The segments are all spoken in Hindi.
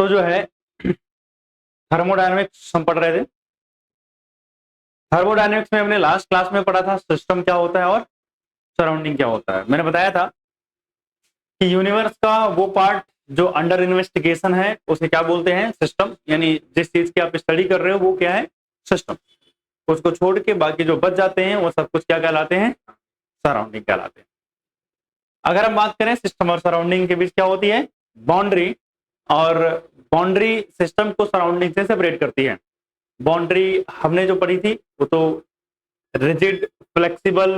तो जो है थर्मोडायनेमिक्स हम पढ़ रहे थे। थर्मोडायनेमिक्स में हमने लास्ट क्लास में पढ़ा था सिस्टम क्या होता है और सराउंडिंग क्या होता है। मैंने बताया था कि यूनिवर्स का वो पार्ट जो अंडर इन्वेस्टिगेशन है उसे क्या बोलते हैं, सिस्टम। यानी जिस चीज की आप स्टडी कर रहे हो वो क्या है, सिस्टम। उसको छोड़ के बाकी जो बच जाते हैं वो सब कुछ क्या कहलाते हैं, सराउंडिंग कहलाते हैं। अगर हम बात करें सिस्टम और सराउंडिंग के बीच क्या होती है, बाउंड्री। और बाउंड्री सिस्टम को सराउंडिंग से सेपरेट करती है। बाउंड्री हमने जो पढ़ी थी वो तो rigid, flexible,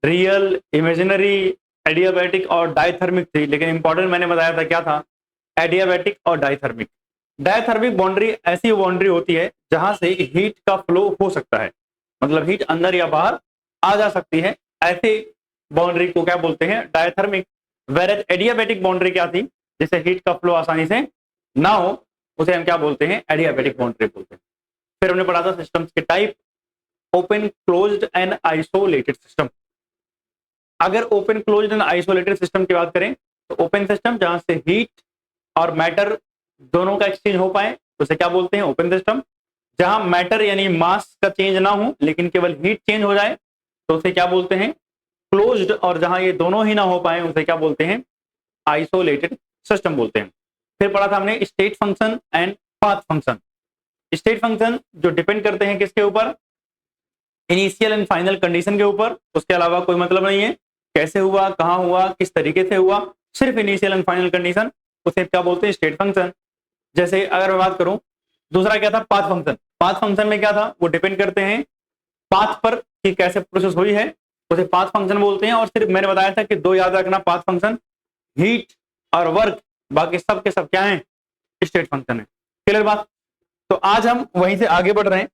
real, imaginary, adiabatic और डायथर्मिक थी। लेकिन इंपॉर्टेंट मैंने बताया था क्या था, एडियाबैटिक और डायथर्मिक। डायथर्मिक बाउंड्री ऐसी बाउंड्री होती है जहां से हीट का फ्लो हो सकता है, मतलब हीट अंदर या बाहर आ जा सकती है। ऐसे बाउंड्री को क्या बोलते हैं, डायथर्मिक। वेरज एडियाबैटिक बाउंड्री क्या थी, जिससे हीट का फ्लो आसानी से ना हो, उसे हम क्या बोलते हैं, एडियाबैटिक बाउंड्री बोलते हैं। फिर हमने पढ़ा था सिस्टम्स के type, open, closed and isolated system. अगर open, closed and isolated system की बात करें तो ओपन सिस्टम जहां से हीट और मैटर दोनों का एक्सचेंज हो पाए तो उसे क्या बोलते हैं, ओपन सिस्टम। जहां मैटर यानी मास का चेंज ना हो लेकिन केवल हीट चेंज हो जाए तो उसे क्या बोलते हैं, क्लोज्ड। और जहां ये दोनों ही ना हो पाए उसे क्या बोलते हैं, आइसोलेटेड सिस्टम बोलते हैं। फिर पढ़ा था हमने state function and path function. State function जो डिपेंड करते हैं किसके ऊपर, इनिशियल एंड फाइनल कंडीशन के ऊपर। उसके अलावा कोई मतलब नहीं है कैसे हुआ, कहां हुआ, किस तरीके से हुआ, सिर्फ इनिशियल एंड फाइनल कंडीशन, उसे क्या बोलते हैं, स्टेट फंक्शन। जैसे अगर मैं बात करूं, दूसरा क्या था, पाथ फंक्शन। पाथ फंक्शन में क्या था, वो डिपेंड करते हैं पाथ पर कि कैसे प्रोसेस हुई है, उसे पाथ फंक्शन बोलते हैं। और सिर्फ मैंने बताया था कि दो याद रखना पाथ फंक्शन, हीट और वर्क, बाकी सब के सब क्या है, स्टेट फंक्शन है। क्लियर बात। तो आज हम वहीं से आगे बढ़ रहे हैं।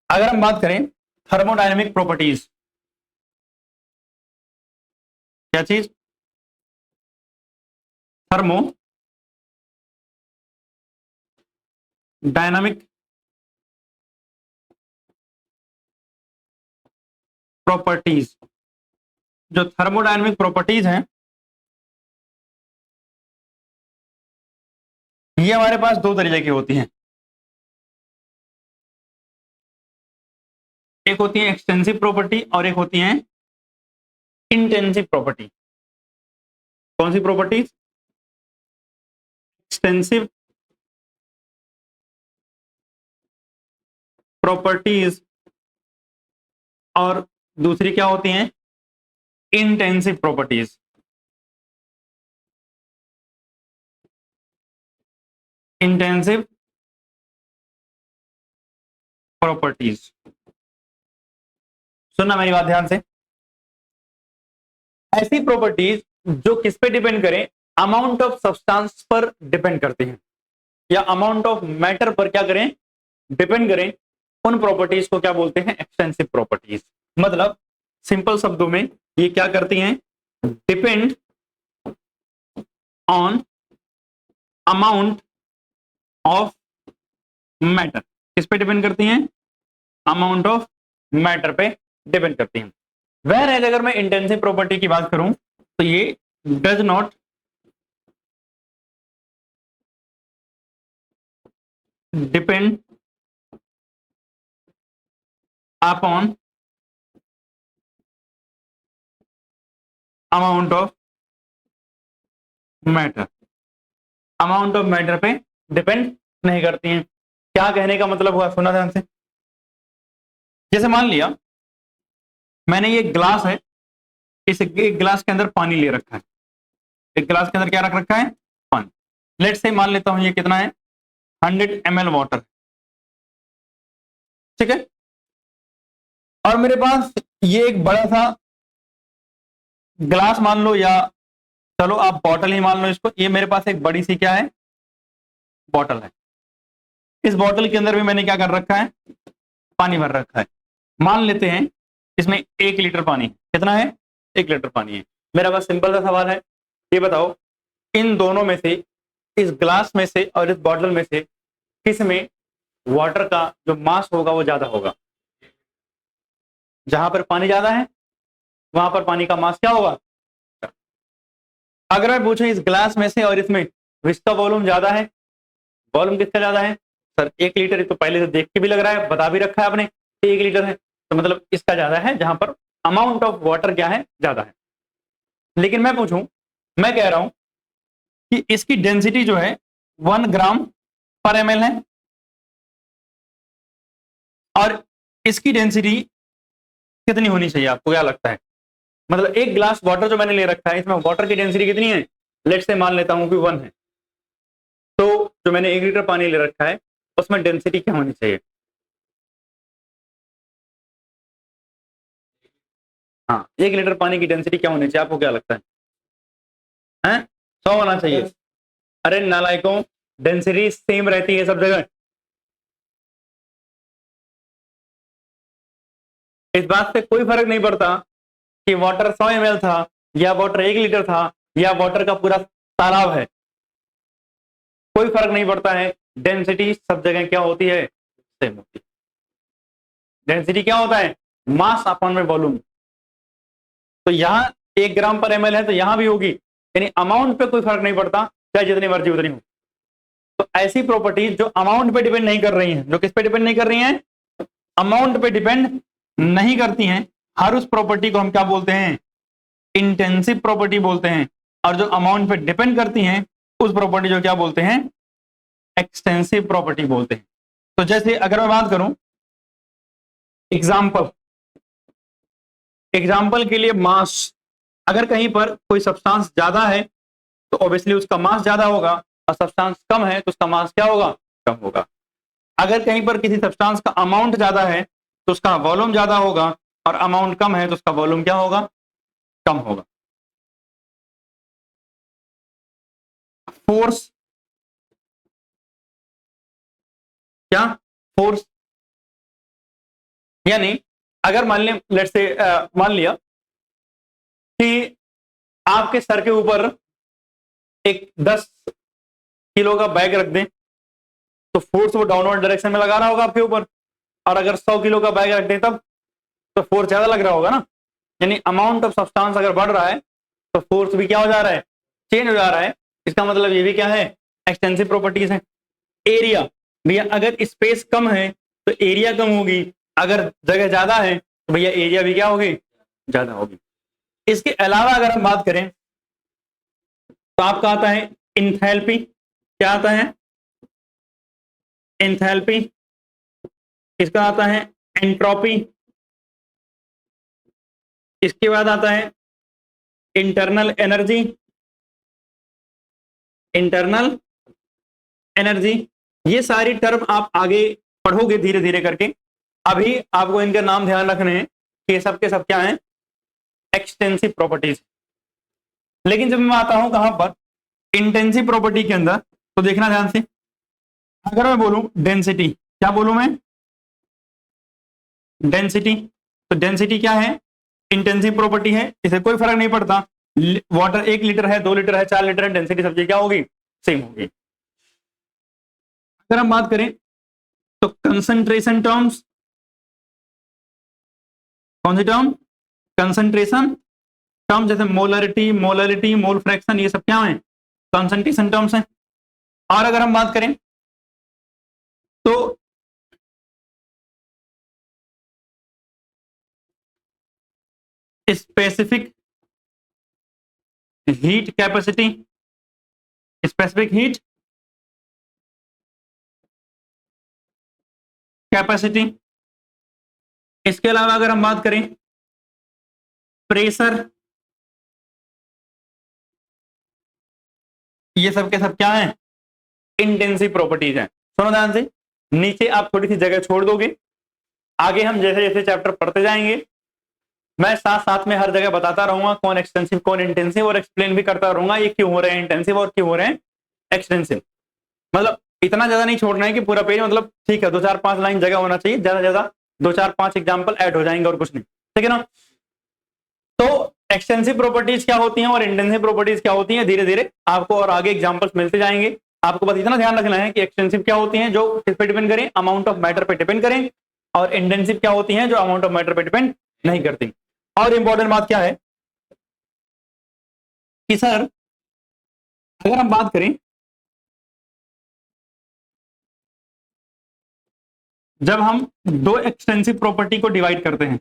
अगर हम बात करें थर्मोडायनेमिक प्रॉपर्टीज, क्या चीज, थर्मो डायनामिक प्रॉपर्टीज। जो थर्मोडायनेमिक प्रॉपर्टीज हैं ये हमारे पास दो तरीके की होती हैं। एक होती है एक्सटेंसिव प्रॉपर्टी और एक होती है इंटेंसिव प्रॉपर्टी। कौन सी प्रॉपर्टीज, एक्सटेंसिव प्रॉपर्टीज और दूसरी क्या होती हैं, इंटेंसिव प्रॉपर्टीज। इंटेंसिव प्रॉपर्टीज, सुनना मेरी बात ध्यान से। ऐसी प्रॉपर्टीज जो किस पे डिपेंड करें, अमाउंट ऑफ सब्सटेंस पर डिपेंड करती हैं, या अमाउंट ऑफ मैटर पर क्या करें, डिपेंड करें, उन प्रॉपर्टीज को क्या बोलते हैं, एक्सटेंसिव प्रॉपर्टीज। मतलब सिंपल शब्दों में ये क्या करती हैं, depend on amount of matter. किस पे डिपेंड करती हैं, अमाउंट ऑफ मैटर पे डिपेंड करती हैं। वह है अगर मैं इंटेंसिव प्रॉपर्टी की बात करूं तो ये does not depend upon amount of matter. Amount of matter पे डिपेंड नहीं करती हैं। क्या कहने का मतलब हुआ, सुना ध्यान से। जैसे मान लिया मैंने ये ग्लास है, इस एक गिलास के अंदर पानी ले रखा है, एक गिलास के अंदर क्या रख रखा है, पानी। लेट से मान लेता हूं ये कितना है, 100 ml वाटर, ठीक है। और मेरे पास ये एक बड़ा सा गिलास मान लो, या चलो आप बॉटल ही मान लो इसको, ये मेरे पास एक बड़ी सी क्या है, बॉटल है। इस बॉटल के अंदर भी मैंने क्या कर रखा है, पानी भर रखा है। मान लेते हैं इसमें 1 लीटर पानी, कितना है, 1 लीटर पानी है। मेरा बस सिंपल सा सवाल है, ये बताओ इन दोनों में से, इस ग्लास में से और इस बॉटल में से किस में वाटर का जो मास होगा वो ज्यादा होगा। जहां पर पानी ज्यादा है वहां पर पानी का मास क्या होगा। अगर मैं पूछूं इस ग्लास में से और इसमें किसका वॉल्यूम ज्यादा है? वॉल्यूम किसका ज्यादा है सर? 1 लीटर, तो पहले से देख के भी लग रहा है, बता भी रखा है आपने 1 लीटर है, तो मतलब इसका ज्यादा है, जहां पर अमाउंट ऑफ वाटर क्या है, ज्यादा है। लेकिन मैं पूछूं, मैं कह रहा हूं कि इसकी डेंसिटी जो है 1 ग्राम/ml है, और इसकी डेंसिटी कितनी होनी चाहिए? आपको क्या लगता है? मतलब एक ग्लास वाटर जो मैंने ले रखा है, इसमें वाटर की डेंसिटी कितनी है? लेट से मान लेता हूं कि 1 है, तो जो मैंने 1 लीटर पानी ले रखा है उसमें डेंसिटी क्या होनी चाहिए? हाँ, 1 लीटर पानी की डेंसिटी क्या होनी चाहिए? आपको क्या लगता है? हैं? 100 होना चाहिए? अरे नालायकों, डेंसिटी सेम रहती है सब जगह। इस बात से कोई फर्क नहीं पड़ता कि वाटर 100 ml था, या वाटर 1 लीटर था, या वाटर का पूरा तालाब है, कोई फर्क नहीं पड़ता है। डेंसिटी सब जगह क्या होती है? सेम होती है। डेंसिटी क्या होता है? मास अपॉन में वॉल्यूम। तो यहाँ 1 ग्राम/ml है, तो यहां भी होगी, यानी अमाउंट पे कोई फर्क नहीं पड़ता, चाहे जितनी मर्जी उतनी हो। तो ऐसी प्रॉपर्टीज जो अमाउंट पे डिपेंड नहीं कर रही हैं, जो किस पे डिपेंड नहीं कर रही हैं? अमाउंट पे डिपेंड नहीं करती हैं, हर उस प्रॉपर्टी को हम क्या बोलते हैं? इंटेंसिव प्रॉपर्टी बोलते हैं। और जो अमाउंट पे डिपेंड करती हैं, उस प्रॉपर्टी जो क्या बोलते हैं? एक्सटेंसिव प्रॉपर्टी बोलते हैं। तो जैसे अगर मैं बात करूं एग्जाम्पल, एग्जाम्पल के लिए मास, अगर कहीं पर कोई सब्सटेंस ज्यादा है तो ऑब्वियसली उसका मास ज्यादा होगा, और सब्सटेंस कम है तो उसका मास क्या होगा? कम होगा। अगर कहीं पर किसी सब्सटेंस का अमाउंट ज्यादा है तो उसका वॉल्यूम ज्यादा होगा, और अमाउंट कम है तो उसका वॉल्यूम क्या होगा? कम होगा। फोर्स, क्या? फोर्स, यानी अगर मान लिया, लेट से मान लिया कि आपके सर के ऊपर एक 10 किलो का बैग रख दें, तो फोर्स वो डाउनवर्ड डायरेक्शन में लगा रहा होगा आपके ऊपर। और अगर 100 किलो का बैग रख दें तब, तो फोर्स ज्यादा लग रहा होगा ना। यानी अमाउंट ऑफ सब्सटेंस अगर बढ़ रहा है तो फोर्स भी क्या हो जा रहा है? चेंज हो जा रहा है। इसका मतलब ये भी क्या है? एक्सटेंसिव प्रॉपर्टीज है। एरिया, भैया अगर स्पेस कम है तो एरिया कम होगी, अगर जगह ज्यादा है तो भैया एरिया भी क्या होगी? ज्यादा होगी। इसके अलावा अगर हम बात करें तो आपका आता है इंथैल्पी। क्या आता है? इंथैल्पी। इसका आता है एंट्रोपी। इसके बाद आता है इंटरनल एनर्जी। इंटरनल एनर्जी, ये सारी टर्म आप आगे पढ़ोगे धीरे धीरे करके। अभी आपको इनके नाम ध्यान रखने हैं कि सब के सब क्या हैं? Extensive properties. लेकिन जब मैं आता हूं कहां पर? इंटेंसिव प्रॉपर्टी के अंदर, तो देखना ध्यान से। अगर मैं बोलूं डेंसिटी, क्या बोलूं मैं? डेंसिटी। तो डेंसिटी क्या है? इंटेंसिव प्रॉपर्टी है, इसे कोई फर्क नहीं पड़ता वाटर 1 लीटर है, 2 लीटर है, 4 लीटर है, डेंसिटी सब क्या होगी? सेम होगी। अगर हम बात करें तो कंसंट्रेशन टर्म्स, कौन सी टर्म? कंसंट्रेशन टर्म, जैसे मोलरिटी, मोलरिटी, मोल फ्रैक्शन, ये सब क्या है? कंसंट्रेशन टर्म्स हैं। और अगर हम बात करें तो specific heat capacity, specific heat capacity. इसके अलावा अगर हम बात करें प्रेशर, ये सब के सब क्या है? इंटेंसिव प्रॉपर्टीज हैं। सुनो ध्यान से, नीचे आप थोड़ी सी जगह छोड़ दोगे, आगे हम जैसे जैसे चैप्टर पढ़ते जाएंगे मैं साथ साथ में हर जगह बताता रहूंगा कौन एक्सटेंसिव कौन इंटेंसिव, और एक्सप्लेन भी करता रहूंगा ये क्यों हो रहे हैं इंटेंसिव और क्यों हो रहे हैं एक्सटेंसिव। मतलब इतना ज्यादा नहीं छोड़ना है कि पूरा पेज, मतलब ठीक है 2 4 5 लाइन जगह होना चाहिए, ज्यादा ज्यादा 2 4 5 एग्जाम्पल ऐड हो जाएंगे और कुछ नहीं, ठीक है ना। तो एक्सटेंसिव प्रॉपर्टीज क्या होती हैं और इंटेंसिव प्रॉपर्टीज क्या होती हैं, धीरे धीरे आपको और आगे एग्जाम्पल्स मिलते जाएंगे। आपको बस इतना ध्यान रखना है कि एक्सटेंसिव क्या होती हैं जो किस पे डिपेंड करें? अमाउंट ऑफ मैटर पे डिपेंड करें, और इंटेंसिव क्या होती हैं जो अमाउंट ऑफ मैटर पे डिपेंड नहीं करती। और इंपॉर्टेंट बात क्या है कि सर अगर हम बात करें जब हम दो एक्सटेंसिव प्रॉपर्टी को डिवाइड करते हैं,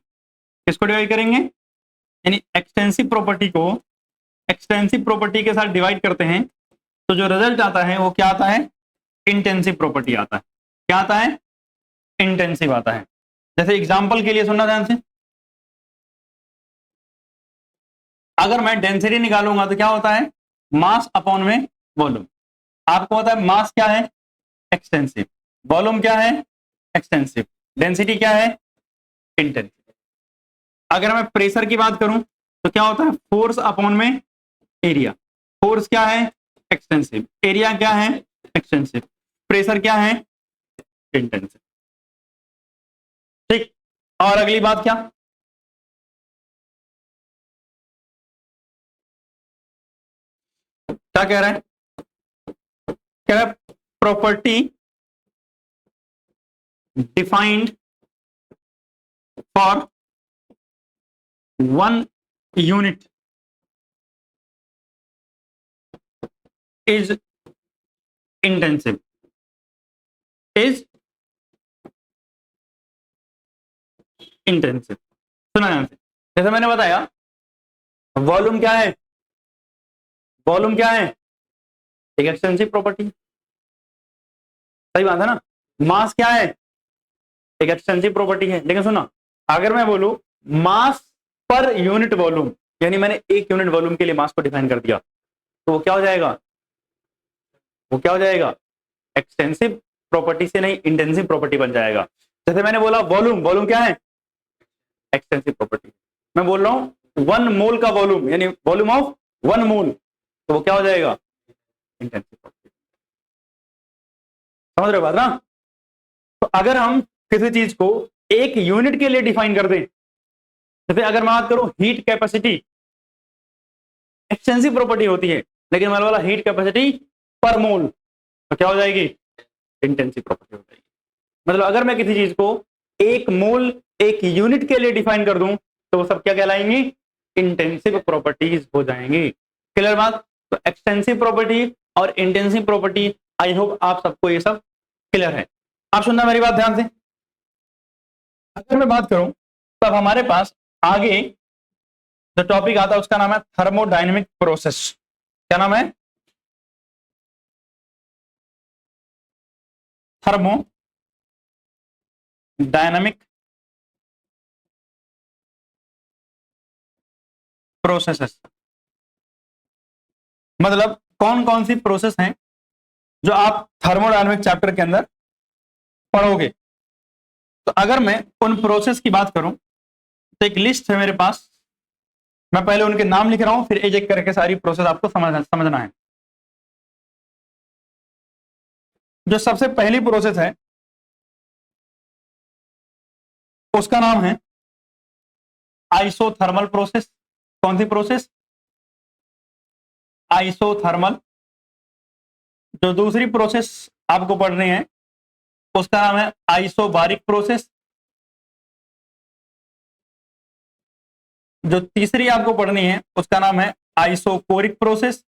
किसको डिवाइड करेंगे, यानी एक्सटेंसिव प्रॉपर्टी के साथ डिवाइड करते हैं, तो जो रिजल्ट आता है वो क्या आता है, इंटेंसिव प्रॉपर्टी आता है। क्या आता है, इंटेंसिव आता है। जैसे एग्जांपल के लिए सुनना ध्यान से, अगर मैं डेंसिटी निकालूंगा तो क्या होता है, मास अपॉन में वॉल्यूम। आपको पता है मास क्या है, एक्सटेंसिव, वॉल्यूम क्या है, एक्सटेंसिव, डेंसिटी क्या है, इंटेंसिव। अगर मैं प्रेशर की बात करूं तो क्या होता है, फोर्स अपॉन में एरिया। फोर्स क्या है, एक्सटेंसिव, एरिया क्या है, एक्सटेंसिव, प्रेशर क्या है, इंटेंसिव। ठीक, और अगली बात क्या, क्या कह रहा है, कह रहा है property defined for 1 unit is intensive, is intensive. सुना ध्यान से, जैसे मैंने बताया वॉल्यूम क्या है, वॉल्यूम क्या है, एक एक्सटेंसिव प्रॉपर्टी, सही बात है ना। मास क्या है, एक एक्सटेंसिव प्रॉपर्टी है। लेकिन सुना, अगर मैं बोलूं मास पर यूनिट वॉल्यूम, यानी मैंने एक यूनिट वॉल्यूम के लिए मास को डिफाइन कर दिया, तो वो क्या हो जाएगा, वो क्या हो जाएगा, एक्सटेंसिव प्रॉपर्टी से नहीं इंटेंसिव प्रॉपर्टी बन जाएगा। जैसे मैंने बोला वॉल्यूम, वॉल्यूम क्या है, एक्सटेंसिव प्रॉपर्टी। मैं बोल रहा हूं 1 मोल का वॉल्यूम, यानी वॉल्यूम ऑफ 1 मोल, तो वो क्या हो जाएगा, इंटेंसिव प्रॉपर्टी। समझ रहे हो बात ना। तो अगर हम किसी चीज को एक यूनिट के लिए डिफाइन कर दें, जैसे अगर मैं बात करूं हीट कैपेसिटी, एक्सटेंसिव प्रॉपर्टी होती है, लेकिन मैं बोला हीट कैपेसिटी पर मोल, तो क्या हो जाएगी, इंटेंसिव प्रॉपर्टी हो जाएगी। मतलब अगर मैं किसी चीज को एक मोल, एक यूनिट के लिए डिफाइन कर दूं, तो वो सब क्या कहलाएंगी, इंटेंसिव प्रॉपर्टीज हो जाएंगी। क्लियर बात। तो एक्सटेंसिव प्रॉपर्टी और इंटेंसिव प्रॉपर्टी, आई होप आप सबको ये सब क्लियर है। आप सुनना मेरी बात ध्यान से। अगर मैं बात करूं तब हमारे पास आगे जो टॉपिक आता है उसका नाम है थर्मोडायनेमिक प्रोसेस। क्या नाम है, थर्मोडायनेमिक प्रोसेसेस। मतलब कौन कौन सी प्रोसेस हैं जो आप थर्मोडायनेमिक चैप्टर के अंदर पढ़ोगे। तो अगर मैं उन प्रोसेस की बात करूं तो एक लिस्ट है मेरे पास, मैं पहले उनके नाम लिख रहा हूं, फिर एक एक करके सारी प्रोसेस आपको समझना है। जो सबसे पहली प्रोसेस है उसका नाम है आइसोथर्मल प्रोसेस। कौन सी प्रोसेस, आइसोथर्मल। जो दूसरी प्रोसेस आपको पढ़नी है उसका नाम है आइसोबारिक प्रोसेस। जो तीसरी आपको पढ़नी है उसका नाम है आइसोकोरिक प्रोसेस।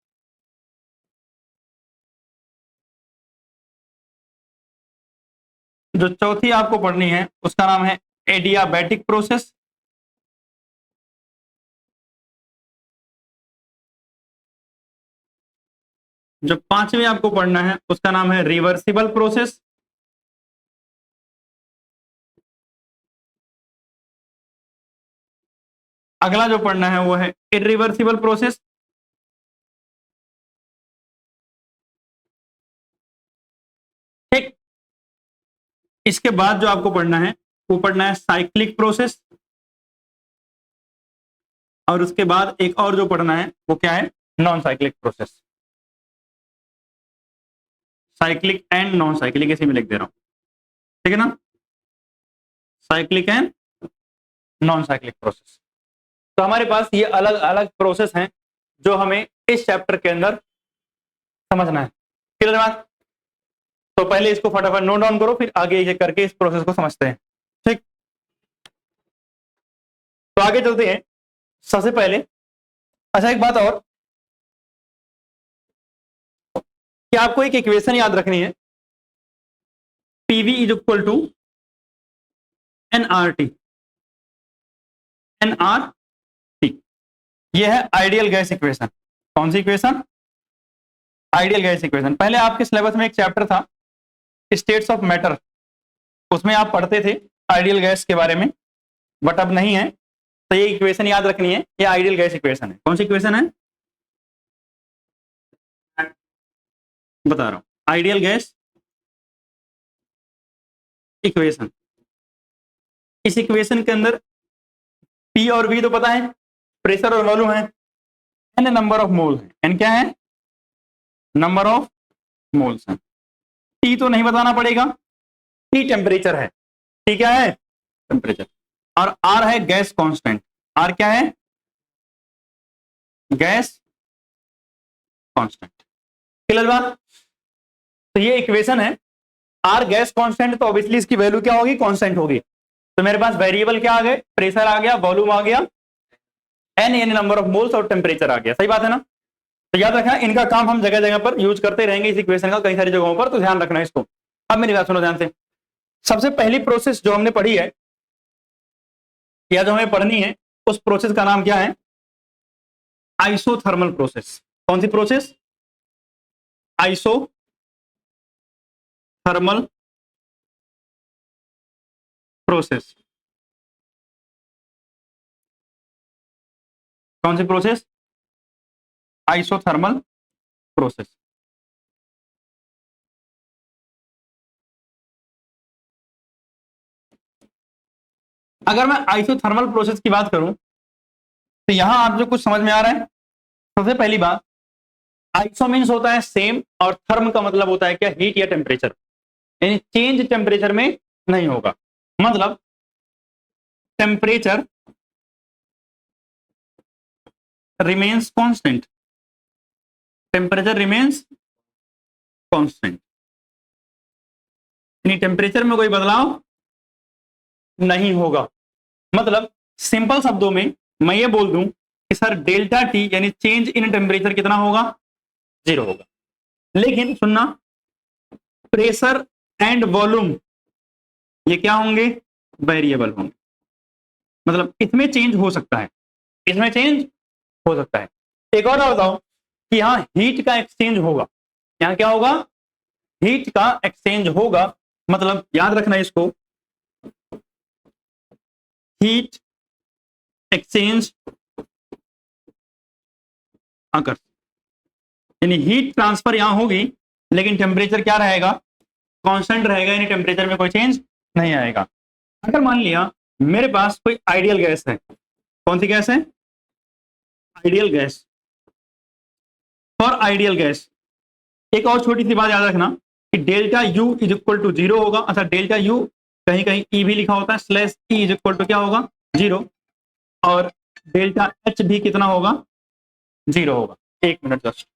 जो चौथी आपको पढ़नी है उसका नाम है एडियाबैटिक प्रोसेस। जो पांचवी आपको पढ़ना है उसका नाम है रिवर्सिबल प्रोसेस। अगला जो पढ़ना है वो है इरिवर्सिबल प्रोसेस। ठीक, इसके बाद जो आपको पढ़ना है वो पढ़ना है साइक्लिक प्रोसेस। और उसके बाद एक और जो पढ़ना है वो क्या है, non cyclic process. Cyclic and non cyclic इसी में लिख दे रहा हूं, ठीक है ना, cyclic and non cyclic process. तो हमारे पास ये अलग अलग प्रोसेस हैं जो हमें इस चैप्टर के अंदर समझना है। क्लियर बात। तो पहले इसको फटाफट नोट डाउन करो, फिर आगे ये करके इस प्रोसेस को समझते हैं। ठीक, तो आगे चलते हैं। सबसे पहले, अच्छा एक बात और, कि आपको एक इक्वेशन याद रखनी है, PV is equal to NRT, NRT, ये है आइडियल गैस इक्वेशन। कौन सी इक्वेशन? Ideal gas equation. पहले आपके सिलेबस में एक चैप्टर था स्टेट्स ऑफ मैटर, उसमें आप पढ़ते थे आइडियल गैस के बारे में, बट अब नहीं है। तो ये इक्वेशन याद रखनी है, ये आइडियल गैस इक्वेशन है। कौन सी इक्वेशन है? बता रहा हूं, आइडियल गैस इक्वेशन। इस इक्वेशन के अंदर पी और वी तो पता है, प्रेशर और वॉल्यूम है, एन नंबर ऑफ मोल है। एन क्या है? नंबर ऑफ मोल्स है। टी तो नहीं बताना पड़ेगा, टी टेम्परेचर है। टी क्या है? टेम्परेचर। और आर है गैस कांस्टेंट। आर क्या है? Gas constant. क्लियर बात? तो ये इक्वेशन है, आर गैस कांस्टेंट, तो ऑब्वियसली इसकी वैल्यू क्या होगी? कांस्टेंट होगी। तो मेरे पास वेरिएबल क्या आ गए? प्रेशर आ गया, वॉल्यूम आ गया, एन यानी नंबर ऑफ मोल्स, और टेम्परेचर आ गया। सही बात है ना? तो याद रखना, इनका काम हम जगह जगह पर यूज करते रहेंगे, इस इक्वेशन का कई सारी जगहों पर, तो ध्यान रखना इसको। अब मेरी बात सुनो ध्यान से। सबसे पहली प्रोसेस जो हमने पढ़ी है या जो हमें पढ़नी है, उस प्रोसेस का नाम क्या है? Isothermal process. कौन सी प्रोसेस? Isothermal process. कौन सी प्रोसेस? Isothermal process. अगर मैं आइसोथर्मल प्रोसेस की बात करूं तो यहां आप जो कुछ समझ में आ रहा है, सबसे पहली बात, आइसो मीन्स होता है सेम, और थर्म का मतलब होता है क्या? हीट या टेम्परेचर, यानी चेंज टेम्परेचर में नहीं होगा। मतलब temperature remains constant, temperature remains constant, यानी टेम्परेचर में कोई बदलाव नहीं होगा। मतलब सिंपल शब्दों में मैं ये बोल दूं कि सर डेल्टा टी यानी चेंज इन टेम्परेचर कितना होगा? 0 होगा। लेकिन सुनना, प्रेशर एंड वॉल्यूम ये क्या होंगे? वेरिएबल होंगे। मतलब इसमें चेंज हो सकता है, इसमें चेंज हो सकता है। एक और बताओ कि यहाँ हीट का एक्सचेंज होगा। यहाँ क्या होगा? हीट का एक्सचेंज होगा। मतलब याद रखना इसको, हीट एक्सचेंज अगर, यानी हीट ट्रांसफर यहां होगी, लेकिन टेम्परेचर क्या रहेगा? कांस्टेंट रहेगा, यानी टेम्परेचर में कोई चेंज नहीं आएगा। अगर मान लिया मेरे पास कोई आइडियल गैस है, कौन सी गैस है? Ideal gas. For ideal gas एक और छोटी सी बात याद रखना कि delta U is equal to 0 होगा। अच्छा, डेल्टा यू कहीं कहीं ई भी लिखा होता है, slash E is equal to क्या होगा? 0। और डेल्टा एच भी कितना होगा? 0 होगा। एक मिनट जस्ट।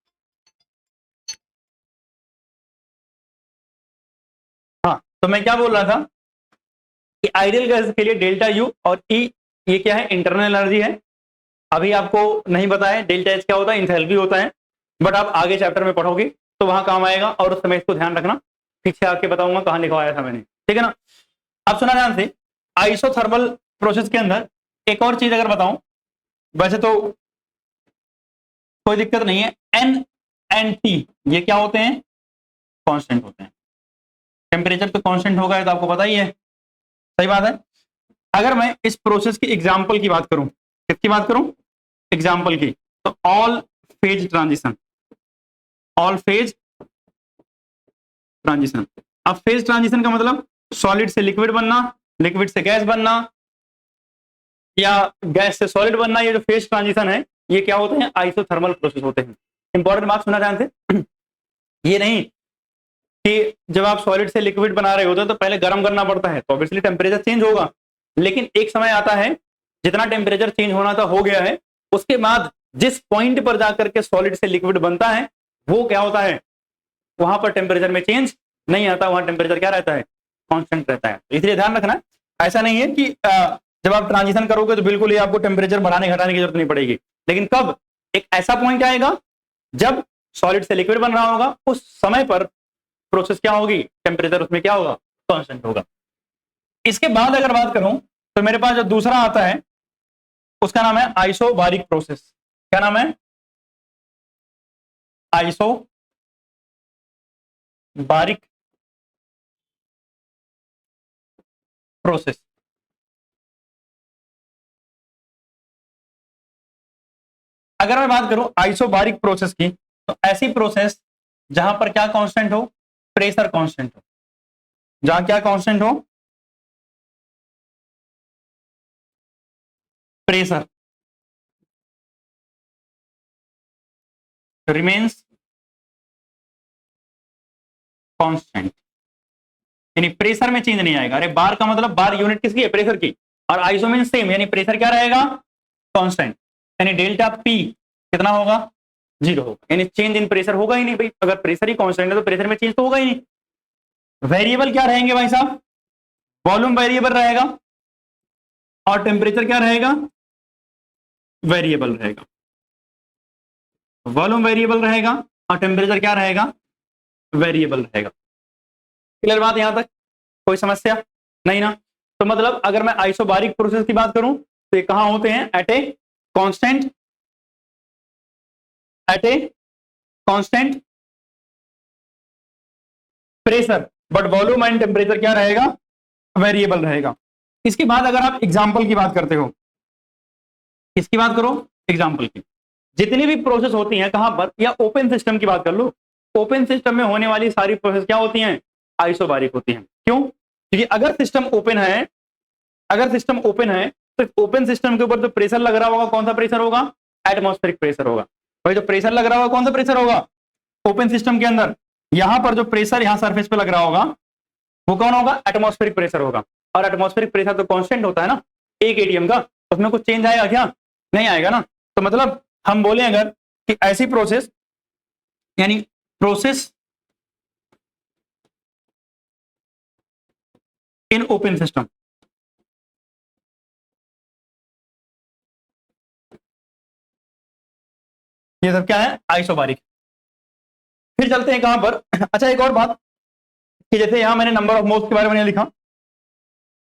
हाँ, तो मैं क्या बोल रहा था कि आइडियल गैस के लिए डेल्टा यू और ई ये क्या है? इंटरनल एनर्जी है। अभी आपको नहीं पता है डेल्टा एच क्या होता है, इंथैल्पी होता है, बट आप आगे चैप्टर में पढ़ोगे तो वहां काम आएगा, और उस समय इसको ध्यान रखना। पीछे आके बताऊंगा कहां लिखवाया था मैंने, ठीक है ना? अब सुना ध्यान से, आइसोथर्मल प्रोसेस के अंदर एक और चीज अगर बताऊं, वैसे तो कोई दिक्कत नहीं है, एन एंड टी ये क्या होते हैं? कांस्टेंट होते हैं। टेम्परेचर तो कांस्टेंट होगा, ये तो आपको पता ही है। सही बात है। अगर मैं इस प्रोसेस की एग्जांपल की बात करूं, किसकी बात करूं? एग्जांपल की, तो all phase transition, all phase transition. अब फेज ट्रांजिशन का मतलब सॉलिड से लिक्विड बनना, लिक्विड से गैस बनना, या गैस से सॉलिड बनना। ये जो फेज ट्रांजिशन है ये क्या होते हैं? आइसोथर्मल प्रोसेस होते हैं। इंपॉर्टेंट बात सुना ध्यान से, ये नहीं कि जब आप सॉलिड से लिक्विड बना रहे होते हैं तो पहले गर्म करना पड़ता है, तो ऑब्वियसली टेम्परेचर चेंज होगा। लेकिन एक समय आता है जितना टेम्परेचर चेंज होना था हो गया है, उसके बाद जिस पॉइंट पर जाकर के सॉलिड से लिक्विड बनता है वो क्या होता है? वहां पर टेम्परेचर में चेंज नहीं आता, वहां टेम्परेचर क्या रहता है? कांस्टेंट रहता है। इसलिए ध्यान रखना, ऐसा नहीं है कि जब आप ट्रांजिशन करोगे तो बिल्कुल ही आपको टेम्परेचर बढ़ाने घटाने की जरूरत नहीं पड़ेगी। लेकिन कब? एक ऐसा पॉइंट आएगा जब सॉलिड से लिक्विड बन रहा होगा, उस समय पर प्रोसेस क्या होगी? टेम्परेचर उसमें क्या होगा? कांस्टेंट होगा। इसके बाद अगर बात करूं तो मेरे पास जो दूसरा आता है उसका नाम है आइसोबारिक प्रोसेस। क्या नाम है? Isobaric process. अगर मैं बात करूं आइसोबारिक प्रोसेस की, तो ऐसी प्रोसेस जहां पर क्या कांस्टेंट हो? प्रेशर कांस्टेंट हो। जहां क्या कांस्टेंट हो? प्रेशर रिमेन्स कांस्टेंट, यानी प्रेशर में चेंज नहीं आएगा। अरे बार का मतलब, बार यूनिट किसकी है? प्रेशर की। और आइसो मीन सेम, यानी प्रेशर क्या रहेगा? कांस्टेंट। यानी डेल्टा पी कितना होगा? 0 होगा। यानी चेंज इन प्रेशर होगा ही नहीं भाई, अगर प्रेशर ही कांस्टेंट है तो प्रेशर में चेंज तो होगा ही नहीं। वेरिएबल क्या रहेंगे भाई साहब? वॉल्यूम वेरिएबल रहेगा और टेम्परेचर क्या रहेगा? वेरिएबल रहेगा। वॉल्यूम वेरिएबल रहेगा और टेम्परेचर क्या रहेगा? वेरिएबल रहेगा। क्लियर बात यहां तक? कोई समस्या नहीं ना? तो मतलब अगर मैं आइसोबारिक प्रोसेस की बात करूं तो ये कहां होते हैं? At a constant, at a constant pressure, but volume and temperature क्या रहेगा? वेरिएबल रहेगा। इसके बाद अगर आप एग्जांपल की बात करते हो, किसकी बात करो? एग्जांपल की। जितनी भी प्रोसेस होती हैं कहां पर, या ओपन सिस्टम की बात कर लो, ओपन सिस्टम में होने वाली सारी प्रोसेस क्या होती हैं? आइसोबारिक होती हैं। क्यों? क्योंकि अगर सिस्टम ओपन है, अगर सिस्टम ओपन है तो ओपन सिस्टम के ऊपर जो प्रेशर लग रहा होगा कौन सा प्रेशर होगा? एटमॉस्फेरिक प्रेशर होगा। भाई जो प्रेशर लग रहा होगा कौन सा प्रेशर होगा? ओपन सिस्टम के अंदर यहां पर जो प्रेशर यहां सरफेस पे लग रहा होगा वो कौन होगा? एटमॉस्फेरिक प्रेशर होगा। और एटमॉस्फेरिक प्रेशर तो कांस्टेंट होता है ना, 1 atm का, उसमें कुछ चेंज आएगा क्या? नहीं आएगा ना। तो मतलब हम बोले अगर कि ऐसी प्रोसेस, यानी प्रोसेस इन ओपन सिस्टम, ये सब क्या है? आइसोबारिक। फिर चलते हैं कहां पर? अच्छा एक और बात कि जैसे यहां मैंने नंबर ऑफ मोल्स के बारे में नहीं लिखा,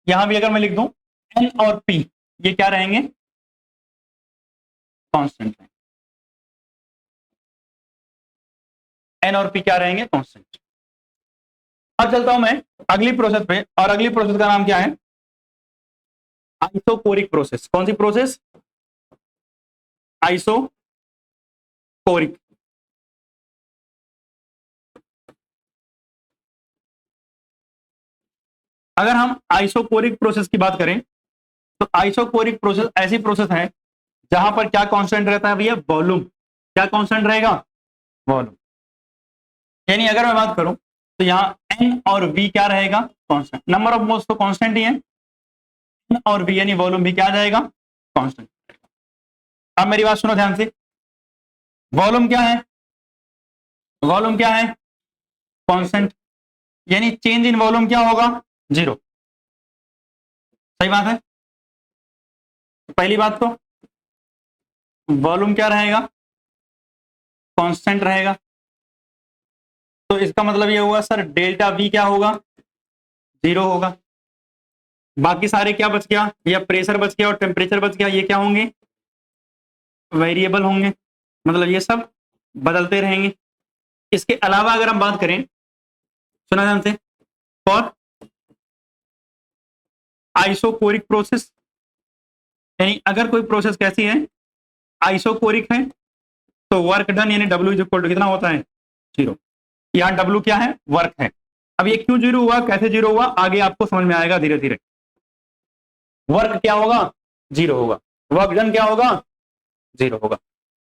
यहां भी अगर मैं लिख दूं एन और पी, ये क्या रहेंगे? कांस्टेंट। एन और पी क्या रहेंगे? कांस्टेंट। अब चलता हूं मैं अगली प्रोसेस पे, और अगली प्रोसेस का नाम क्या है? Isochoric process. कौन सी प्रोसेस? आइसोकोरिक। अगर हम आइसोकोरिक प्रोसेस की बात करें तो आइसोकोरिक प्रोसेस ऐसी प्रोसेस है जहां पर क्या कांस्टेंट रहता है भैया? वॉल्यूम। क्या कांस्टेंट रहेगा? वॉल्यूम। यानी अगर मैं बात करूं तो यहां एन और वी क्या रहेगा? कांस्टेंट। नंबर ऑफ मोल्स तो कांस्टेंट ही है, एन और वी यानी वॉल्यूम भी क्या आ जाएगा? कांस्टेंट। अब मेरी बात सुनो ध्यान से। वॉल्यूम क्या है? वॉल्यूम क्या है? कांस्टेंट। यानी चेंज इन वॉल्यूम क्या होगा? 0। सही बात है। पहली बात तो वॉल्यूम क्या रहेगा? कांस्टेंट रहेगा। तो इसका मतलब ये हुआ सर डेल्टा वी क्या होगा? 0 होगा। बाकी सारे क्या बच गया? या प्रेशर बच गया और टेम्परेचर बच गया, ये क्या होंगे? वेरिएबल होंगे। मतलब ये सब बदलते रहेंगे। इसके अलावा अगर हम बात करें, सुना ध्यान से, फॉर आइसोकोरिक प्रोसेस, यानी अगर कोई प्रोसेस कैसी है? आइसोकोरिक है, तो वर्क डन यानी डब्ल्यू इज इक्वल टू कितना होता है? 0। यहाँ डब्ल्यू क्या है? वर्क है। अब ये क्यों 0 हुआ, कैसे 0 हुआ, आगे आपको समझ में आएगा धीरे धीरे। वर्क क्या होगा? 0 होगा। वर्क डन क्या होगा? 0 होगा।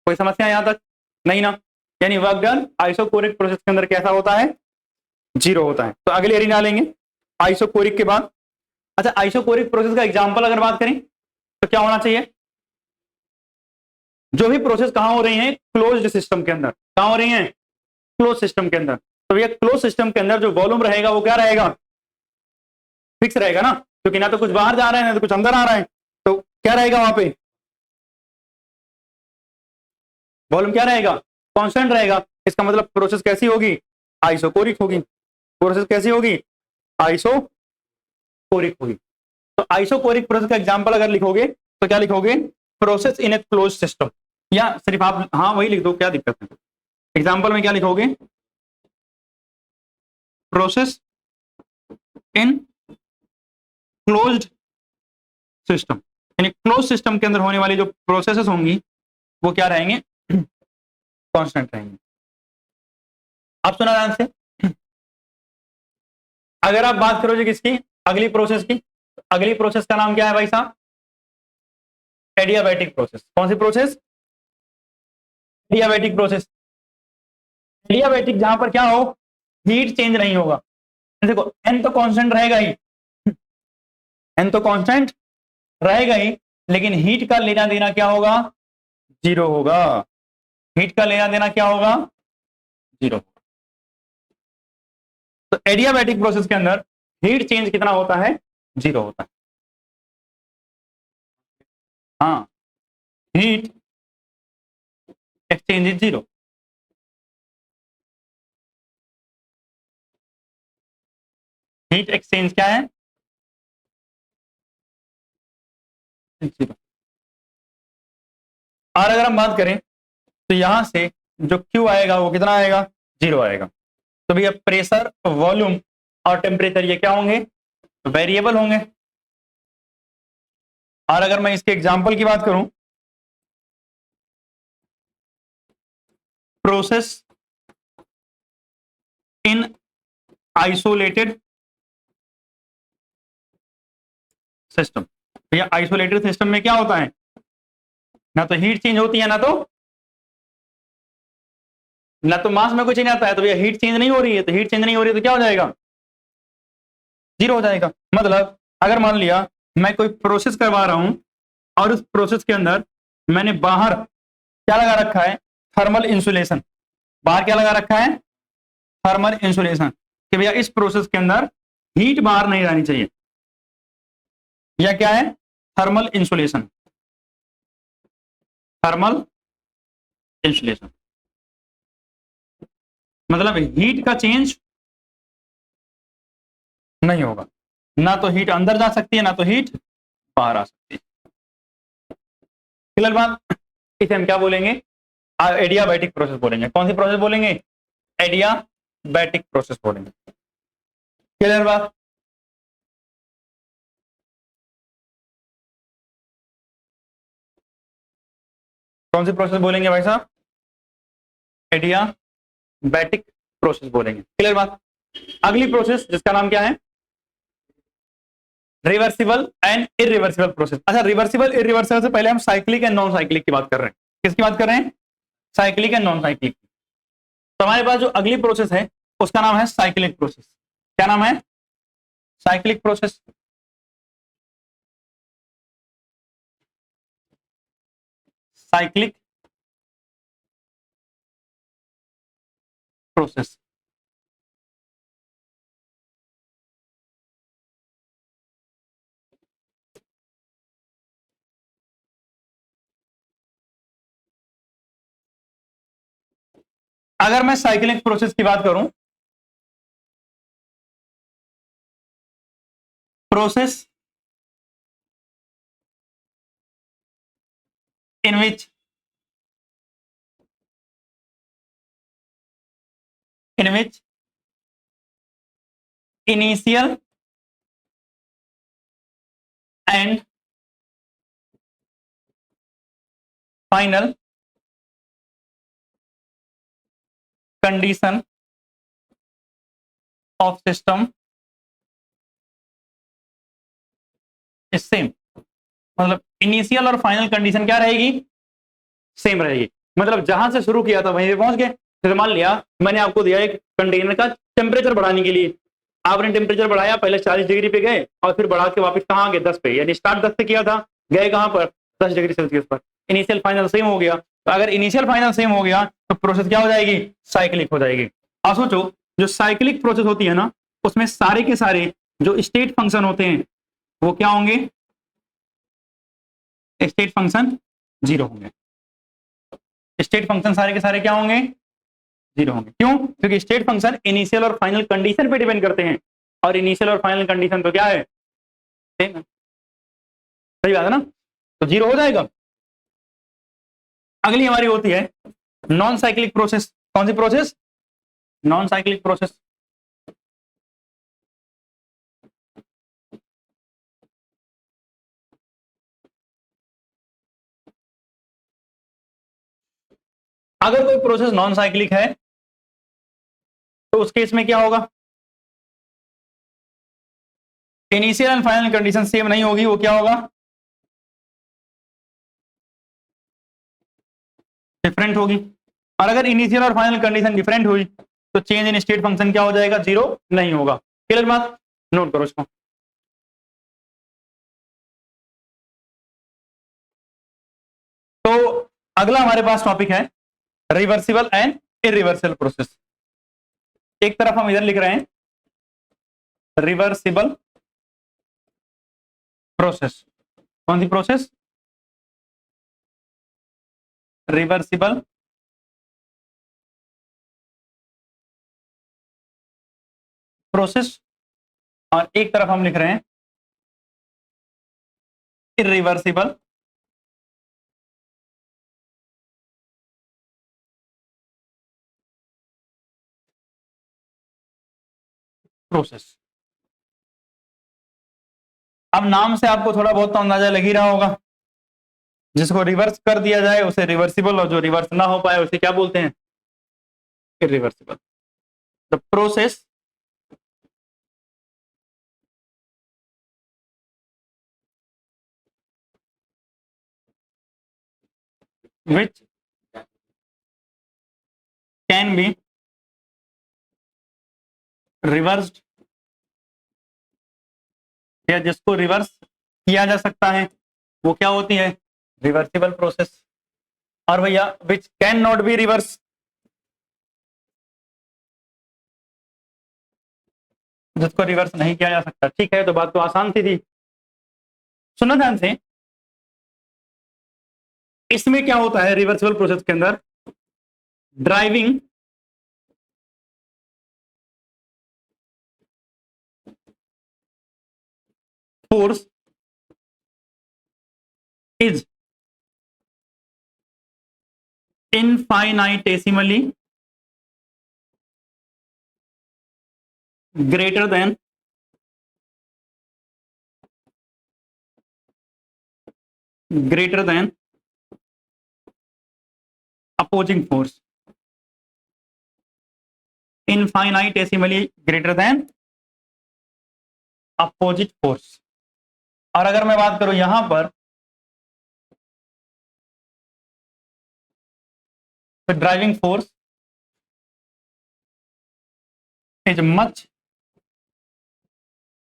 कोई समस्या यहां तक? नहीं ना? यानी वर्क डन आइसोकोरिक प्रोसेस के अंदर कैसा होता है? 0 होता है। तो अगले एरिया डालेंगे आइसोकोरिक के बाद। अच्छा आइसोकोरिक प्रोसेस का एग्जांपल अगर बात करें तो क्या होना चाहिए? जो भी प्रोसेस कहां हो रही है? क्लोज्ड सिस्टम के अंदर। कहां हो रही है? क्लोज सिस्टम के अंदर। तो ये क्लोज सिस्टम के अंदर जो वॉल्यूम रहेगा वो क्या रहेगा? फिक्स रहेगा ना, क्योंकि ना तो कुछ बाहर जा रहा है ना तो कुछ अंदर आ रहा है। तो क्या रहेगा वहां पे? वॉल्यूम क्या रहेगा? कांस्टेंट रहेगा। इसका मतलब प्रोसेस कैसी होगी? आइसोकोरिक होगी। प्रोसेस कैसी होगी? आइसो आइसोकोरिक हुई। तो आइसोकोरिक प्रोसेस का एग्जांपल अगर लिखोगे तो क्या लिखोगे, process in A close system, या सिर्फ आप हाँ वही लिख दो, क्या दिक्कत है। एग्जांपल में क्या लिखोगे, प्रोसेस इन क्लोज्ड सिस्टम, यानी क्लोज सिस्टम के अंदर होने वाली जो प्रोसेसेस होंगी वो क्या रहेंगे, कांस्टेंट रहेंगे। आप सुना ध्यान से। अगर आप बात करोगे किसकी, अगली प्रोसेस की, अगली प्रोसेस का नाम क्या है भाई साहब, एडियाबैटिक प्रोसेस। कौन सी प्रोसेस, एडियाबैटिक प्रोसेस। एडियाबैटिक जहां पर क्या हो, हीट चेंज नहीं होगा। देखो एन तो कांस्टेंट रहेगा ही, एन तो कांस्टेंट रहेगा ही, लेकिन हीट का लेना देना क्या होगा, जीरो होगा। हीट का लेना देना क्या होगा, जीरो। तो एडियाबैटिक प्रोसेस के अंदर हीट चेंज कितना होता है, जीरो होता है। हाँ, heat exchange is zero. Heat exchange क्या है, जीरो। और अगर हम बात करें तो यहां से जो Q आएगा वो कितना आएगा, जीरो आएगा। तो भैया प्रेशर, वॉल्यूम और टेम्परेचर ये क्या होंगे, वेरिएबल होंगे। और अगर मैं इसके एग्जांपल की बात करूं, प्रोसेस इन आइसोलेटेड सिस्टम। भैया आइसोलेटेड सिस्टम में क्या होता है, ना तो हीट चेंज होती है, ना तो मास में कुछ नहीं आता है। तो भैया हीट चेंज नहीं हो रही है, तो हीट चेंज नहीं हो रही है तो क्या हो जाएगा, जीरो हो जाएगा। मतलब अगर मान लिया मैं कोई प्रोसेस करवा रहा हूं और उस प्रोसेस के अंदर मैंने बाहर क्या लगा रखा है, थर्मल इंसुलेशन। बाहर क्या लगा रखा है, थर्मल इंसुलेशन, कि भैया इस प्रोसेस के अंदर हीट बाहर नहीं जानी चाहिए। यह क्या है, थर्मल इंसुलेशन, थर्मल इंसुलेशन। मतलब हीट का चेंज नहीं होगा, ना तो हीट अंदर जा सकती है, ना तो हीट बाहर आ सकती है। क्लियर बात। इसे हम क्या बोलेंगे, एडियाबैटिक प्रोसेस बोलेंगे। कौन सी प्रोसेस बोलेंगे, एडियाबैटिक प्रोसेस बोलेंगे। क्लियर बात। कौन सी प्रोसेस बोलेंगे भाई साहब, एडियाबैटिक प्रोसेस बोलेंगे। क्लियर बात। अगली प्रोसेस जिसका नाम क्या है, रिवर्सिबल एंड इरिवर्सिबल प्रोसेस। अच्छा, रिवर्सिबल इरिवर्सिबल से पहले हम साइक्लिक एंड नॉन साइक्लिक की बात कर रहे हैं। किसकी बात कर रहे हैं, साइक्लिक एंड नॉन साइक्लिक। तो हमारे पास जो अगली प्रोसेस है उसका नाम है साइक्लिक प्रोसेस। क्या नाम है, साइक्लिक प्रोसेस। Cyclic process. अगर मैं साइक्लिक प्रोसेस की बात करूं, process in which initial and final condition of system is same. मतलब इनिशियल और फाइनल कंडीशन क्या रहेगी, सेम रहेगी। मतलब जहां से शुरू किया था वहीं पे पहुंच गए। जैसे मान लिया मैंने आपको दिया एक कंटेनर का टेम्परेचर बढ़ाने के लिए, आपने टेम्परेचर बढ़ाया, पहले 40 डिग्री पे गए और फिर बढ़ा के वापस कहाँ गए, 10 पे। यानी स्टार्ट 10 से किया था, गए कहां पर, 10 डिग्री सेल्सियस पर। इनिशियल फाइनल सेम हो गया। तो अगर इनिशियल फाइनल सेम हो गया तो प्रोसेस क्या हो जाएगी, साइक्लिक हो जाएगी। आप सोचो जो साइक्लिक प्रोसेस होती है ना, उसमें सारे के सारे जो स्टेट फंक्शन होते हैं वो क्या होंगे, स्टेट फंक्शन जीरो होंगे। स्टेट फंक्शन सारे के सारे क्या होंगे, जीरो होंगे। क्यों, क्योंकि स्टेट फंक्शन इनिशियल और फाइनल कंडीशन पे डिपेंड करते हैं, और इनिशियल और फाइनल कंडीशन तो क्या है, सेम है, सही बात है ना, तो जीरो हो जाएगा। अगली हमारी होती है नॉन साइक्लिक प्रोसेस। कौन सी प्रोसेस? Non cyclic process. अगर कोई प्रोसेस नॉन साइक्लिक है तो उस केस में क्या होगा? Initial and final condition same नहीं होगी, वो क्या होगा? डिफरेंट होगी। और अगर इनिशियल और फाइनल कंडीशन डिफरेंट हुई तो चेंज इन स्टेट फंक्शन क्या हो जाएगा? जीरो नहीं होगा। क्लियर बात? नोट करो इसको। तो अगला हमारे पास टॉपिक है रिवर्सिबल एंड इरिवर्सिबल प्रोसेस। एक तरफ हम इधर लिख रहे हैं रिवर्सिबल प्रोसेस। कौन सी प्रोसेस? Reversible process. और एक तरफ हम लिख रहे हैं इरिवर्सिबल प्रोसेस। अब नाम से आपको थोड़ा बहुत तो अंदाजा लग ही रहा होगा, जिसको रिवर्स कर दिया जाए उसे रिवर्सिबल, और जो रिवर्स ना हो पाए उसे क्या बोलते हैं? Irreversible. The process which can be reversed, या जिसको रिवर्स किया जा सकता है वो क्या होती है? Reversible process. और भैया which can not be reverse, जिसको रिवर्स नहीं किया जा सकता। ठीक है, तो बात तो आसान सी थी। सुनो ध्यान से, इसमें क्या होता है रिवर्सिबल प्रोसेस के अंदर? Driving force is infinitesimally greater than opposing force. Infinitesimally greater than opposite force. और अगर मैं बात करूं यहां पर, तो driving force is much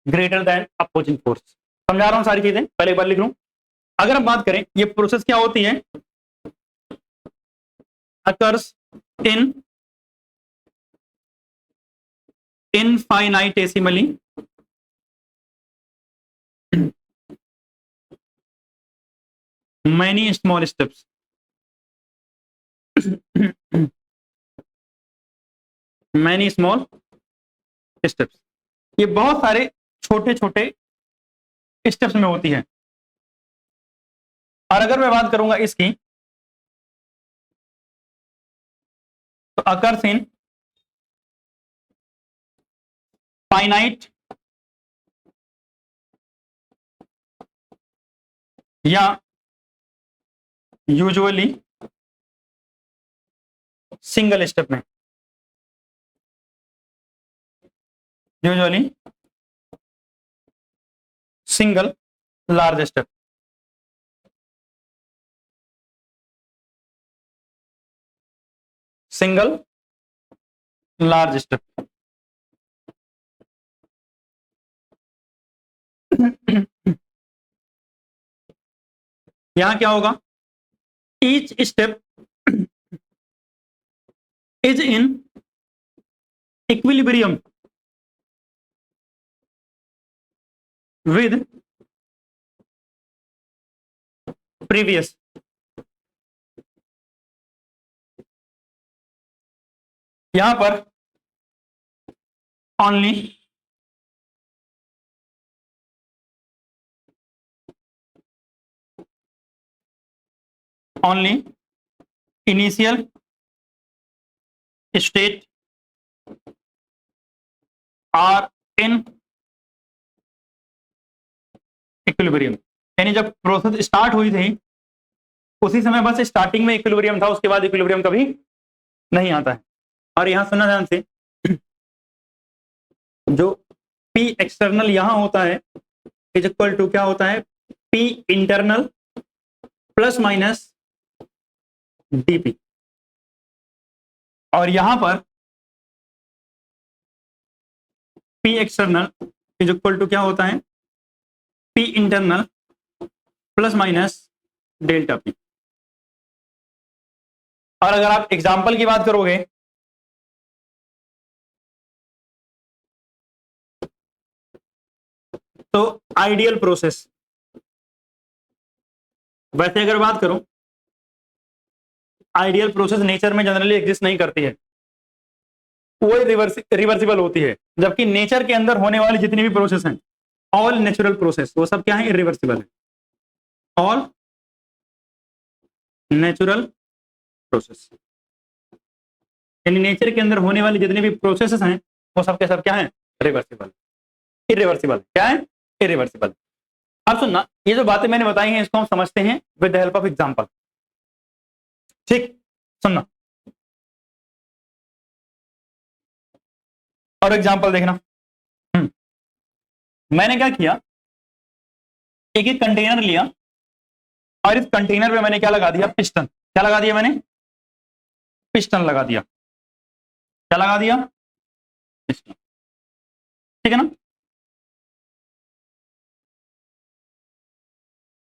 greater than opposing force. समझा रहा हूं सारी चीजें, पहले एक बार लिख लूं। अगर हम बात करें ये प्रोसेस क्या होती है? occurs in infinitesimally many small steps। many small steps, ये बहुत सारे छोटे छोटे स्टेप्स में होती है। और अगर मैं बात करूंगा इसकी, तो occurs in finite या यूजुअली सिंगल स्टेप में। Usually single large step. Single large step. यहां क्या होगा? Each step is in equilibrium with previous. यहां पर only only initial state are in equilibrium. यानी जब प्रोसेस स्टार्ट हुई थी उसी समय बस स्टार्टिंग में इक्विलिब्रियम था, उसके बाद इक्विलिब्रियम कभी नहीं आता है। और यहां सुनना ध्यान से, जो P एक्सटर्नल यहां होता है इज इक्वल टू क्या होता है, P internal plus minus dP। और यहां पर P external is equal to क्या होता है, P internal plus minus delta P। और अगर आप एग्जाम्पल की बात करोगे तो आइडियल प्रोसेस, वैसे अगर बात करूं आइडियल प्रोसेस नेचर में जनरली एग्जिस्ट नहीं करती है, वो रिवर्सिबल होती है। जबकि नेचर के अंदर होने वाली जितनी भी प्रोसेस हैं, ऑल नेचुरल प्रोसेस, वो सब क्या है, इरिवर्सिबल है। ऑल नेचुरल प्रोसेस यानी नेचर के अंदर होने वाली जितनी भी प्रोसेसेस हैं वो सब के सब क्या है, रिवर्सिबल, इरिवर्सिबल। क्या है, इरिवर्सिबल। अब सुनना, ये जो बातें मैंने बताई हैं इसको हम समझते हैं with the help of example. ठीक, सुनना और एग्जांपल देखना। मैंने क्या किया, एक एक कंटेनर लिया और इस कंटेनर पे मैंने क्या लगा दिया, पिस्टन। क्या लगा दिया मैंने, पिस्टन लगा दिया। क्या लगा दिया, पिस्टन। ठीक है ना।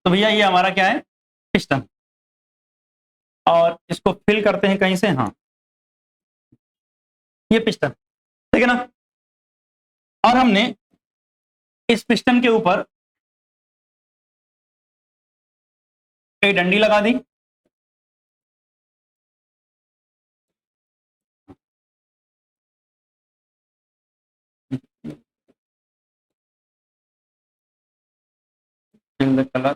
तो भैया ये हमारा क्या है, पिस्टन। और इसको फिल करते हैं कहीं से, हाँ ये पिस्टन, ठीक है ना। और हमने इस पिस्टन के ऊपर एक डंडी लगा दी। कलर,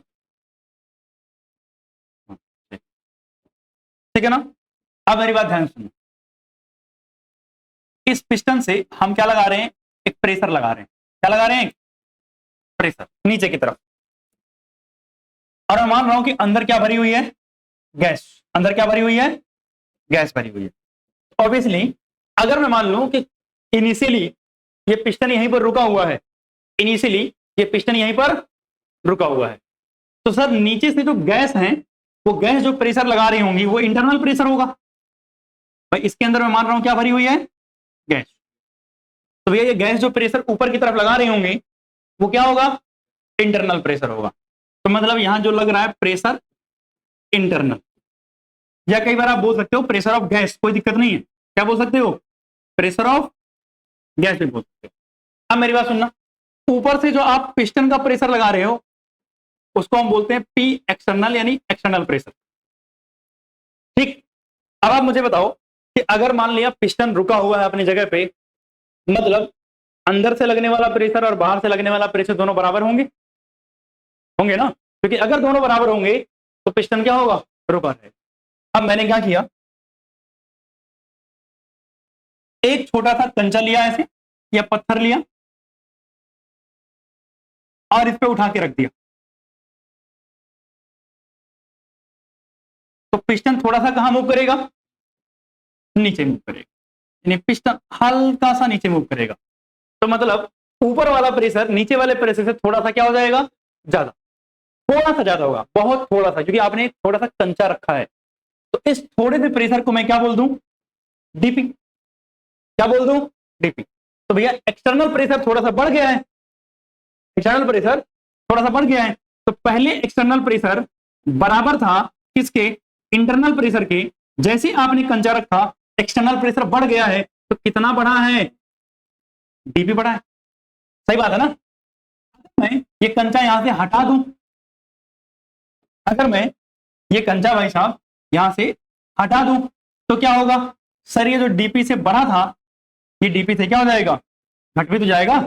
ठीक है ना। अब मेरी बात ध्यान सुनो, इस पिस्टन से हम क्या लगा रहे हैं, एक प्रेशर लगा रहे हैं। क्या लगा रहे हैं, प्रेशर नीचे की तरफ। और मैं मान रहा हूं कि अंदर क्या भरी हुई है, गैस। अंदर क्या भरी हुई है, गैस भरी हुई है। ऑब्वियसली अगर मैं मान लूं कि इनिशियली ये पिस्टन यहीं पर रुका हुआ है, इनिशियली ये पिस्टन यहीं पर रुका हुआ है, तो सर नीचे से जो गैस है, वो गैस जो प्रेशर लगा रही होंगी वो इंटरनल प्रेशर होगा। भाई इसके अंदर मैं मान रहा हूं क्या भरी हुई है, गैस। तो भैया ये गैस जो प्रेशर ऊपर की तरफ लगा रही होंगी वो क्या होगा, इंटरनल प्रेशर होगा। तो मतलब यहां जो लग रहा है प्रेशर इंटरनल, या कई बार आप बोल सकते हो प्रेशर ऑफ गैस, कोई दिक्कत नहीं है। क्या बोल सकते हो, प्रेशर ऑफ गैस भी बोल सकते हो। अब मेरी बात सुनना, ऊपर से जो आप पिस्टन का प्रेशर लगा रहे हो उसको हम बोलते हैं पी एक्सटर्नल यानी एक्सटर्नल प्रेशर। ठीक, अब आप मुझे बताओ कि अगर मान लिया पिस्टन रुका हुआ है अपनी जगह पे, मतलब अंदर से लगने वाला प्रेशर और बाहर से लगने वाला प्रेशर दोनों बराबर होंगे, होंगे ना। क्योंकि अगर दोनों बराबर होंगे तो पिस्टन क्या होगा, रुका रहेगा। अब मैंने क्या किया, एक छोटा सा कंचा लिया ऐसे या पत्थर लिया और इस पे उठा के रख दिया, तो पिस्टन थोड़ा सा कहां मूव करेगा, नीचे मूव करेगा। यानी पिस्टन हल्का सा नीचे मूव करेगा। तो मतलब ऊपर वाला प्रेशर नीचे वाले प्रेशर से थोड़ा सा क्या हो जाएगा, ज्यादा, थोड़ा सा ज्यादा होगा, बहुत थोड़ा सा, क्योंकि आपने थोड़ा सा कंचा रखा है। तो इस थोड़े से प्रेशर को मैं क्या बोल दूं, डीपी। क्या बोल दूं, डीपी। तो भैया एक्सटर्नल प्रेशर थोड़ा सा बढ़ गया है, एक्सटर्नल प्रेशर थोड़ा सा बढ़ गया है। तो पहले एक्सटर्नल प्रेशर बराबर था किसके, इंटरनल प्रेशर के। जैसे आपने कंचा रखा एक्सटर्नल प्रेशर बढ़ गया है, तो कितना बढ़ा है, डीपी बढ़ा है। सही बात है ना। मैं ये कंचा यहां से हटा दूं, अगर मैं ये कंचा भाई साहब यहां से हटा दूं तो क्या होगा, सर ये जो डीपी से बढ़ा था ये डीपी से क्या हो जाएगा, घट भी तो जाएगा,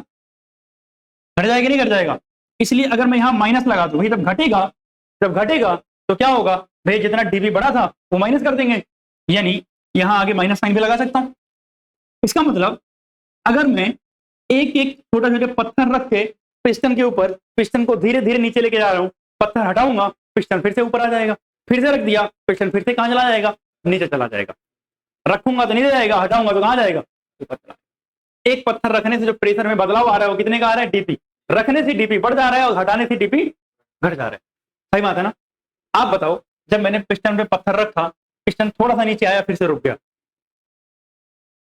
घट जाएगा नहीं घट जाएगा। इसलिए अगर मैं यहां माइनस लगा दूं, भाई जब घटेगा तो क्या होगा, भाई जितना डीपी बढ़ा था वो माइनस कर देंगे, यानी यहां आगे माइनस साइन भी लगा सकता हूं। इसका मतलब अगर मैं एक एक छोटा छोटे पत्थर रख के पिस्टन के ऊपर पिस्टन को धीरे धीरे नीचे लेके जा रहा हूं, पत्थर हटाऊंगा पिस्टन फिर से ऊपर आ जाएगा, फिर से रख दिया पिस्टन फिर से कहां चला जाएगा, नीचे चला जाएगा। रखूंगा तो नीचे जाएगा, हटाऊंगा तो कहां जाएगा, ऊपर चला। एक पत्थर रखने से जो प्रेशर में बदलाव आ रहा है वो कितने का आ रहा है, डीपी। रखने से डीपी बढ़ जा रहा है और हटाने से डीपी घट जा रहा है। सही बात है ना। आप बताओ, जब मैंने पिस्टन पे पत्थर रखा, पिस्टन थोड़ा सा नीचे आया फिर से रुक गया,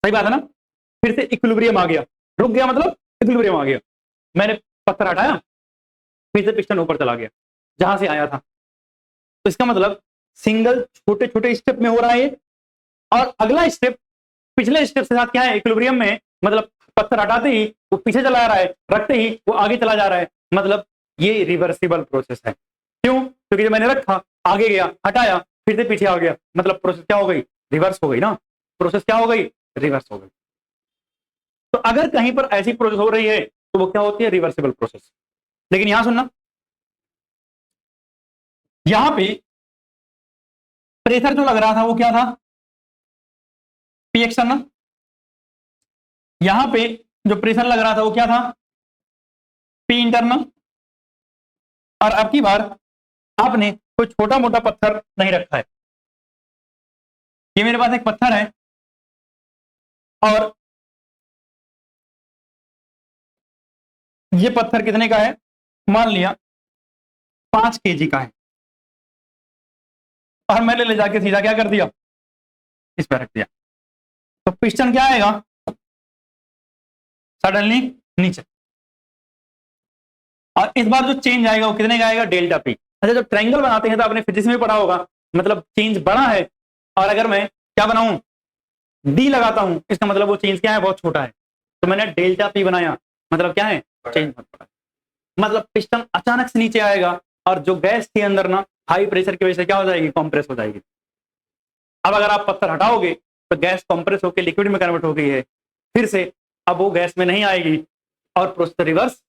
सही बात है ना। फिर से इक्विलिब्रियम आ गया, रुक गया मतलब इक्विलिब्रियम आ गया। मैंने पत्थर हटाया फिर से पिस्टन ऊपर चला गया जहां से आया था। तो इसका मतलब सिंगल छोटे छोटे स्टेप में हो रहा है ये। और अगला स्टेप पिछले स्टेप के साथ क्या है, इक्विलिब्रियम में, मतलब पत्थर हटाते ही वो पीछे चला जा रहा है, रखते ही वो आगे चला जा रहा है, मतलब ये रिवर्सिबल प्रोसेस है। क्यों? क्योंकि जब मैंने रखा आगे गया, हटाया फिर से पीछे आ गया, मतलब प्रोसेस क्या हो गई, रिवर्स हो गई ना। प्रोसेस क्या हो गई, रिवर्स हो गई। तो अगर कहीं पर ऐसी प्रोसेस हो रही है तो वो क्या होती है, रिवर्सिबल प्रोसेस। लेकिन यहां सुनना, यहां पे प्रेशर जो लग रहा था वो क्या था, पी एक्सटर्नल। यहां पे जो प्रेशर लग रहा था वो क्या था, पी इंटरनल। और अब की बार आपने कोई छोटा मोटा पत्थर नहीं रखा है, ये मेरे पास एक पत्थर है और ये पत्थर कितने का है, मान लिया 5 kg का है, और मैंने ले जाके सीधा क्या कर दिया, इस पर रख दिया। तो पिस्टन क्या आएगा, सडनली नीचे। और इस बार जो चेंज आएगा वो कितने का आएगा, डेल्टा पी। अच्छा, जब ट्रायंगल बनाते हैं तो आपने फिजिक्स में पढ़ा होगा, मतलब चेंज बड़ा है और अगर मैं क्या बनाऊं, डी लगाता हूं, इसका मतलब वो चेंज क्या है, बहुत छोटा है। तो मैंने डेल्टा पी बनाया, मतलब क्या है, चेंज बहुत बड़ा है। मतलब पिस्टन अचानक से नीचे आएगा और जो गैस थी अंदर ना, हाई प्रेशर की वजह से क्या हो जाएगी, कंप्रेस हो जाएगी। अब अगर आप पत्थर हटाओगे तो गैस कंप्रेस होकर लिक्विड में कन्वर्ट हो गई है, फिर से अब वो गैस में नहीं आएगी और प्रोसेस रिवर्स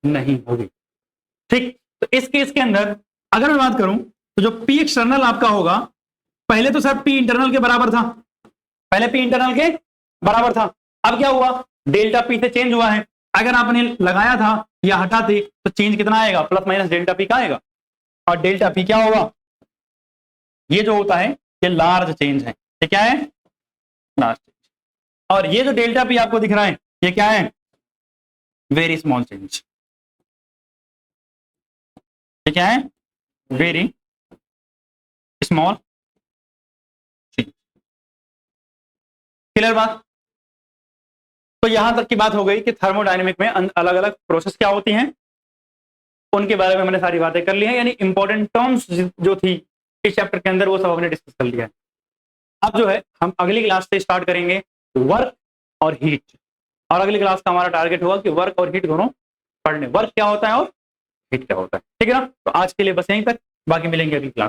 नहीं होगी। ठीक, तो इस केस के अंदर अगर मैं बात करूं तो जो पी एक्सटर्नल आपका होगा, पहले तो सर पी इंटरनल के बराबर था, पहले पी इंटरनल के बराबर था। अब क्या हुआ, डेल्टा पी से चेंज हुआ है। अगर आपने लगाया था या हटाते तो चेंज कितना आएगा, प्लस माइनस डेल्टा पी का आएगा। और डेल्टा पी क्या होगा, ये जो होता है ये लार्ज चेंज है। ये क्या है, लार्ज चेंज। और ये जो डेल्टा पी आपको दिख रहा है ये क्या है, वेरी स्मॉल चेंज। ये क्या है, वेरी स्मॉल चेंज। क्लियर बात। तो यहां तक की बात हो गई कि थर्मोडायनेमिक में अलग अलग प्रोसेस क्या होती हैं, उनके बारे में मैंने सारी बातें कर ली हैं, यानी इंपॉर्टेंट टर्म्स जो थी इस चैप्टर के अंदर वो सब हमने डिस्कस कर लिया है। अब जो है हम अगली क्लास से स्टार्ट करेंगे वर्क और हीट, और अगली क्लास का हमारा टारगेट होगा कि वर्क और हीट दोनों पढ़ने, वर्क क्या होता है और हीट क्या होता है। ठीक है ना। तो आज के लिए बस यहीं तक, बाकी मिलेंगे अगली क्लास।